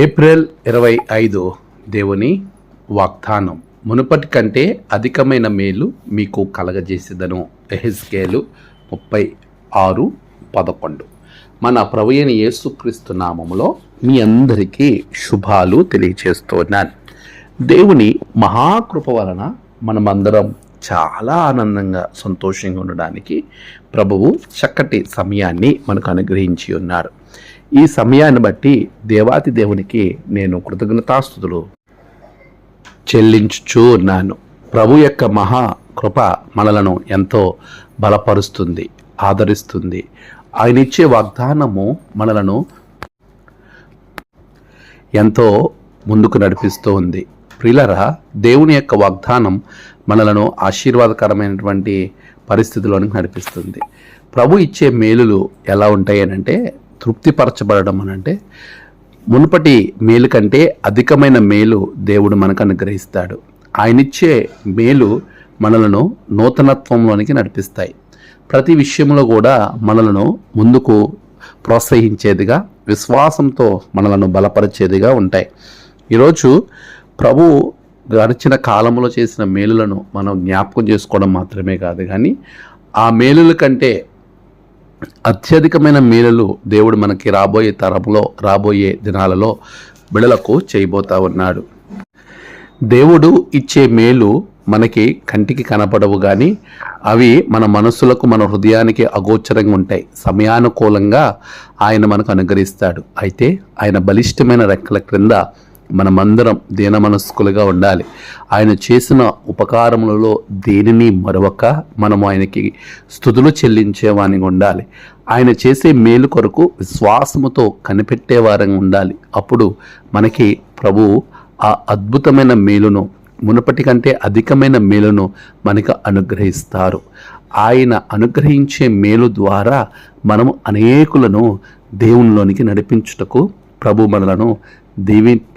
April 25 దేవుని వాగ్దానం. మునుపటి కంటే అధికమైన మేలు మీకు కలగజేసేదను. యెహెజ్కేలు 36:11. మన ప్రభువైన యేసుక్రీస్తు నామములో మీ అందరికీ శుభాలు తెలియచేస్తున్నాను. దేవుని మహాకృప వలన మనమందరం చాలా ఆనందంగా సంతోషంగా ఉండడానికి ప్రభువు చక్కటి సమయాన్ని మనకు అనుగ్రహించి ఉన్నారు. ఈ సమయాన్ని బట్టి దేవాతి దేవునికి నేను కృతజ్ఞతాస్తుతులు చెల్లించుచూ ఉన్నాను. ప్రభు యొక్క మహా కృప మనలను ఎంతో బలపరుస్తుంది, ఆదరిస్తుంది. ఆయన ఇచ్చే వాగ్దానము మనలను ఎంతో ముందుకు నడిపిస్తూ ఉంది. ప్రియులరా, దేవుని యొక్క వాగ్దానం మనలను ఆశీర్వాదకరమైనటువంటి పరిస్థితుల్లోనికి నడిపిస్తుంది. ప్రభు ఇచ్చే మేలులు ఎలా ఉంటాయి అనంటే, తృప్తిపరచబడడం అనంటే మునుపటి మేలు కంటే అధికమైన మేలు దేవుడు మనకు అనుగ్రహిస్తాడు. ఆయనిచ్చే మేలు మనలను నూతనత్వంలోనికి నడిపిస్తాయి. ప్రతి విషయంలో కూడా మనలను ముందుకు ప్రోత్సహించేదిగా, విశ్వాసంతో మనలను బలపరిచేదిగా ఉంటాయి. ఈరోజు ప్రభు గడిచిన కాలంలో చేసిన మేలులను మనం జ్ఞాపకం చేసుకోవడం మాత్రమే కాదు, కానీ ఆ మేలుల కంటే అత్యధికమైన మేలులు దేవుడు మనకి రాబోయే తరంలో, రాబోయే దినాలలో బిడలకు చేయబోతా ఉన్నాడు. దేవుడు ఇచ్చే మేలు మనకి కంటికి కనపడవు, కానీ అవి మన మనస్సులకు, మన హృదయానికి అగోచరంగా ఉంటాయి. సమయానుకూలంగా ఆయన మనకు అనుగ్రహిస్తాడు. అయితే ఆయన బలిష్టమైన రెక్కల క్రింద మనమందరం దీన మనస్కులుగా ఉండాలి. ఆయన చేసిన ఉపకారములలో దేనిని మరొక మనము ఆయనకి స్తుతులు చెల్లించేవానిగా ఉండాలి. ఆయన చేసే మేలు కొరకు విశ్వాసముతో కనిపెట్టేవారంగా ఉండాలి. అప్పుడు మనకి ప్రభు ఆ అద్భుతమైన మేలును, మునుపటి కంటే అధికమైన మేలును మనకు అనుగ్రహిస్తారు. ఆయన అనుగ్రహించే మేలు ద్వారా మనము అనేకులను దేవునిలోనికి నడిపించుటకు ప్రభు మనలను దీవించి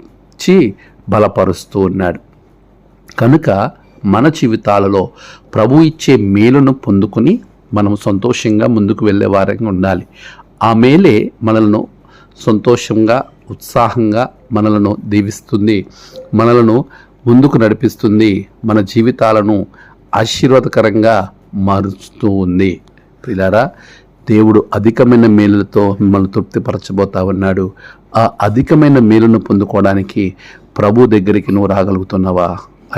బలపరుస్తూ ఉన్నాడు. కనుక మన జీవితాలలో ప్రభు ఇచ్చే మేలును పొందుకుని మనం సంతోషంగా ముందుకు వెళ్ళే వారంగా ఉండాలి. ఆ మేలే మనలను సంతోషంగా, ఉత్సాహంగా మనలను దీవిస్తుంది, మనలను ముందుకు నడిపిస్తుంది, మన జీవితాలను ఆశీర్వాదకరంగా మారుస్తూ ఉంది. ప్రియులారా, దేవుడు అధికమైన మేలులతో మిమ్మల్ని తృప్తిపరచబోతా ఉన్నాడు. ఆ అధికమైన మేలును పొందుకోవడానికి ప్రభు దగ్గరికి నువ్వు రాగలుగుతున్నావా?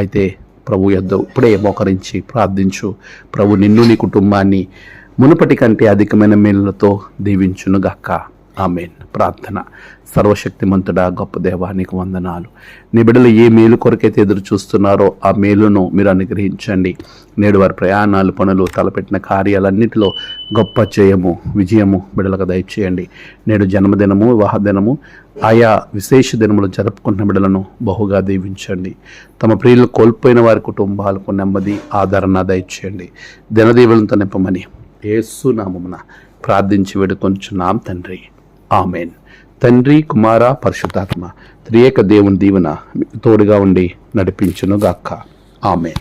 అయితే ప్రభు యొద్ద ఇప్పుడే మోకరించి ప్రార్థించు. ప్రభు నిన్ను, నీ కుటుంబాన్ని మునుపటి కంటే అధికమైన మేలులతో దీవించునుగాక. ఆమేన్. ప్రార్థన. సర్వశక్తిమంతుడా, గొప్ప దేవా, నీకు వందనాలు. నీ బిడ్డలు ఏ మేలు కొరకైతే ఎదురు చూస్తున్నారో ఆ మేలును మీరు అనుగ్రహించండి. నేడు వారి ప్రయాణాలు, పనులు, తలపెట్టిన కార్యాలన్నిటిలో గొప్ప జయము, విజయము బిడ్డలకు దయచేయండి. నేడు జన్మదినము, వివాహ దినము, ఆయా విశేష దినములు జరుపుకుంటున్న బిడ్డలను బహుగా దీవించండి. తమ ప్రియులు కోల్పోయిన వారి కుటుంబాలకు నెమ్మది, ఆదరణ దయచేయండి. దినదీవులతో నింపమని యేసు నామమున ప్రార్థించి వేడుకొంచున్నాం తండ్రి. ఆమెన్. తండ్రి, కుమార, పరిశుద్ధాత్మ త్రియేక దేవుని దీవెన తోడుగా ఉండి నడిపించును గాక. ఆమెన్.